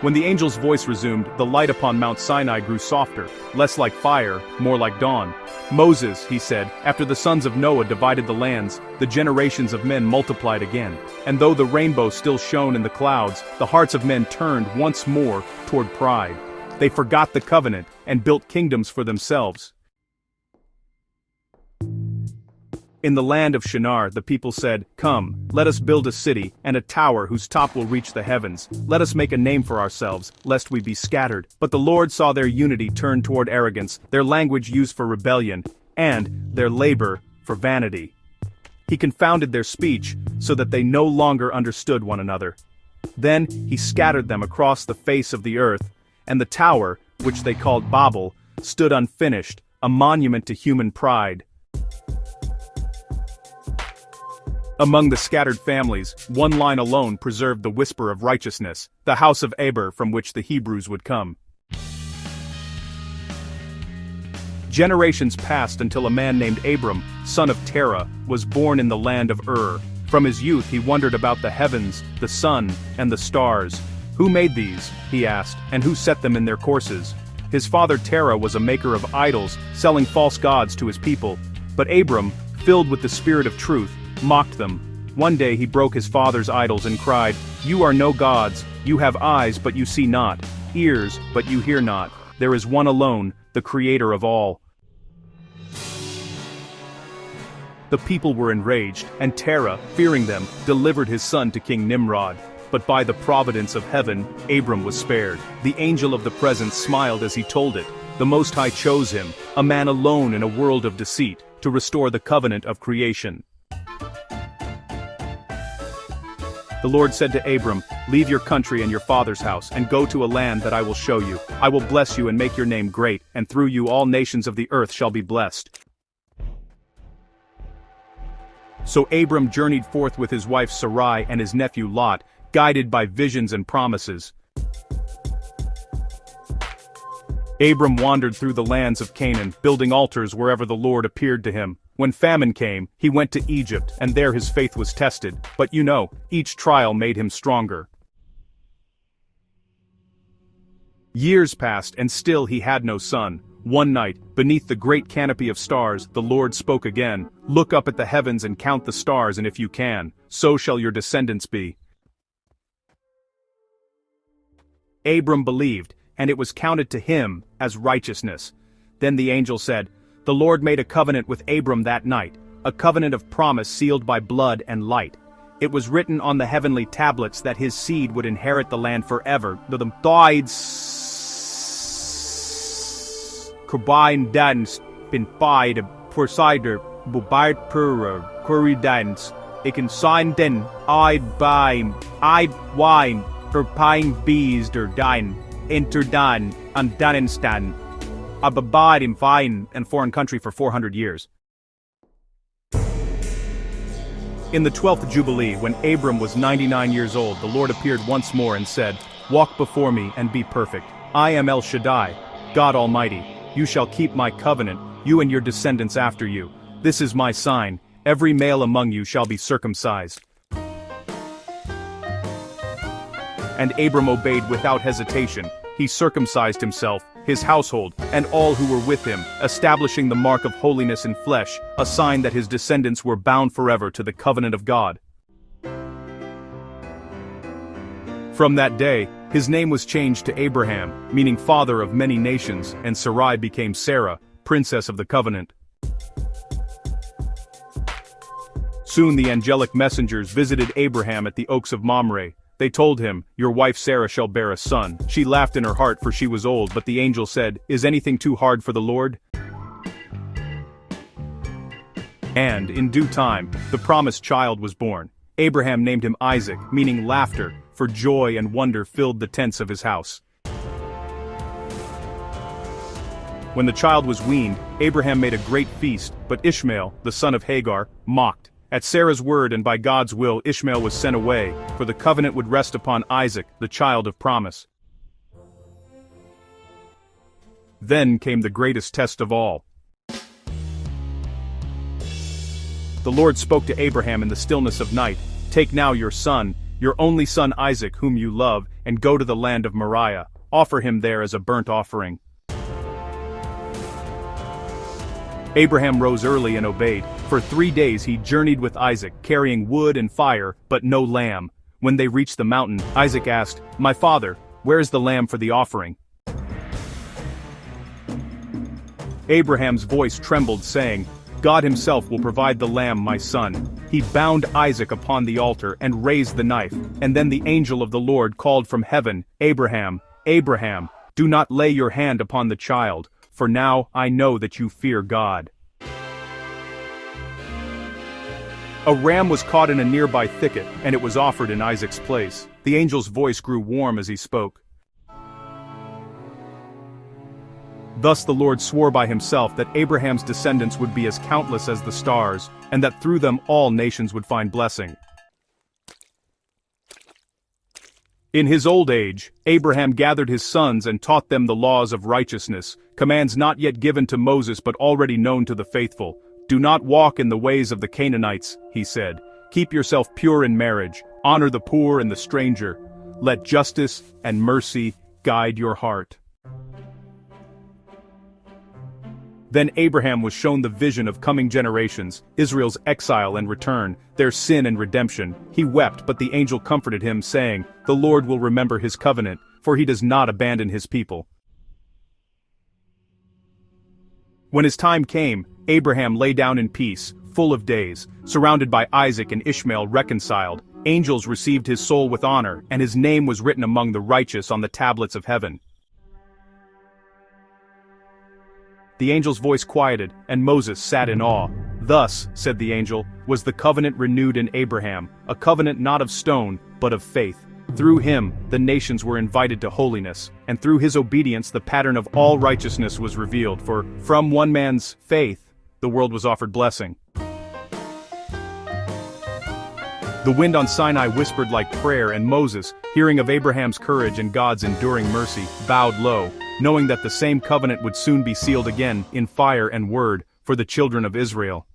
When the angel's voice resumed, the light upon Mount Sinai grew softer, less like fire, more like dawn. Moses, he said, after the sons of Noah divided the lands, the generations of men multiplied again. And though the rainbow still shone in the clouds, the hearts of men turned once more toward pride. They forgot the covenant and built kingdoms for themselves. In the land of Shinar, the people said, "Come, let us build a city, and a tower whose top will reach the heavens. Let us make a name for ourselves, lest we be scattered." But the Lord saw their unity turn toward arrogance, their language used for rebellion, and their labor for vanity. He confounded their speech, so that they no longer understood one another. Then he scattered them across the face of the earth, and the tower, which they called Babel, stood unfinished, a monument to human pride. Among the scattered families, one line alone preserved the whisper of righteousness, the house of Aber from which the Hebrews would come. Generations passed until a man named Abram, son of Terah, was born in the land of Ur. From his youth he wondered about the heavens, the sun, and the stars. "Who made these?" he asked, "and who set them in their courses?" His father Terah was a maker of idols, selling false gods to his people. But Abram, filled with the spirit of truth, mocked them. One day he broke his father's idols and cried, "You are no gods, you have eyes but you see not, ears but you hear not. There is one alone, the creator of all." The people were enraged, and Terah, fearing them, delivered his son to King Nimrod. But by the providence of heaven, Abram was spared. The angel of the presence smiled as he told it. The Most High chose him, a man alone in a world of deceit, to restore the covenant of creation. The Lord said to Abram, "Leave your country and your father's house, and go to a land that I will show you. I will bless you and make your name great, and through you all nations of the earth shall be blessed." So Abram journeyed forth with his wife Sarai and his nephew Lot, guided by visions and promises. Abram wandered through the lands of Canaan, building altars wherever the Lord appeared to him. When famine came, he went to Egypt, and there his faith was tested. But each trial made him stronger. Years passed, and still he had no son. One night, beneath the great canopy of stars, the Lord spoke again. "Look up at the heavens and count the stars, and if you can, so shall your descendants be." Abram believed, and it was counted to him as righteousness. Then the angel said, "The Lord made a covenant with Abram that night, a covenant of promise sealed by blood and light. It was written on the heavenly tablets that his seed would inherit the land forever. The tides Kubain dans bin beide Porsider Bubart Pura Kuridans. Ik can sign den I'd wine for pine bees der dine interdan and Daninstan. Ababad in fine and foreign country for 400 years. In the 12th Jubilee, when Abram was 99 years old, the Lord appeared once more and said, "Walk before me and be perfect. I am El Shaddai, God Almighty. You shall keep my covenant, you and your descendants after you. This is my sign. Every male among you shall be circumcised." And Abram obeyed without hesitation. He circumcised himself, his household, and all who were with him, establishing the mark of holiness in flesh, a sign that his descendants were bound forever to the covenant of God. From that day, his name was changed to Abraham, meaning father of many nations, and Sarai became Sarah, princess of the covenant. Soon the angelic messengers visited Abraham at the oaks of Mamre. They told him, "Your wife Sarah shall bear a son." She laughed in her heart, for she was old, but the angel said, "Is anything too hard for the Lord?" And, in due time, the promised child was born. Abraham named him Isaac, meaning laughter, for joy and wonder filled the tents of his house. When the child was weaned, Abraham made a great feast, but Ishmael, the son of Hagar, mocked. At Sarah's word and by God's will, Ishmael was sent away, for the covenant would rest upon Isaac, the child of promise. Then came the greatest test of all. The Lord spoke to Abraham in the stillness of night, "Take now your son, your only son Isaac whom you love, and go to the land of Moriah. Offer him there as a burnt offering." Abraham rose early and obeyed. For 3 days he journeyed with Isaac, carrying wood and fire, but no lamb. When they reached the mountain, Isaac asked, "My father, where is the lamb for the offering?" Abraham's voice trembled, saying, "God himself will provide the lamb, my son." He bound Isaac upon the altar and raised the knife, and then the angel of the Lord called from heaven, "Abraham, Abraham, do not lay your hand upon the child, for now I know that you fear God." A ram was caught in a nearby thicket, and it was offered in Isaac's place. The angel's voice grew warm as he spoke. Thus the Lord swore by himself that Abraham's descendants would be as countless as the stars, and that through them all nations would find blessing. In his old age, Abraham gathered his sons and taught them the laws of righteousness, commands not yet given to Moses but already known to the faithful. "Do not walk in the ways of the Canaanites," he said. "Keep yourself pure in marriage, honor the poor and the stranger. Let justice and mercy guide your heart." Then Abraham was shown the vision of coming generations, Israel's exile and return, their sin and redemption. He wept, but the angel comforted him, saying, "The Lord will remember his covenant, for he does not abandon his people." When his time came, Abraham lay down in peace, full of days, surrounded by Isaac and Ishmael reconciled. Angels received his soul with honor, and his name was written among the righteous on the tablets of heaven. The angel's voice quieted, and Moses sat in awe. "Thus," said the angel, "was the covenant renewed in Abraham, a covenant not of stone, but of faith. Through him, the nations were invited to holiness, and through his obedience the pattern of all righteousness was revealed, for from one man's faith, the world was offered blessing." The wind on Sinai whispered like prayer, and Moses, hearing of Abraham's courage and God's enduring mercy, bowed low, knowing that the same covenant would soon be sealed again, in fire and word, for the children of Israel.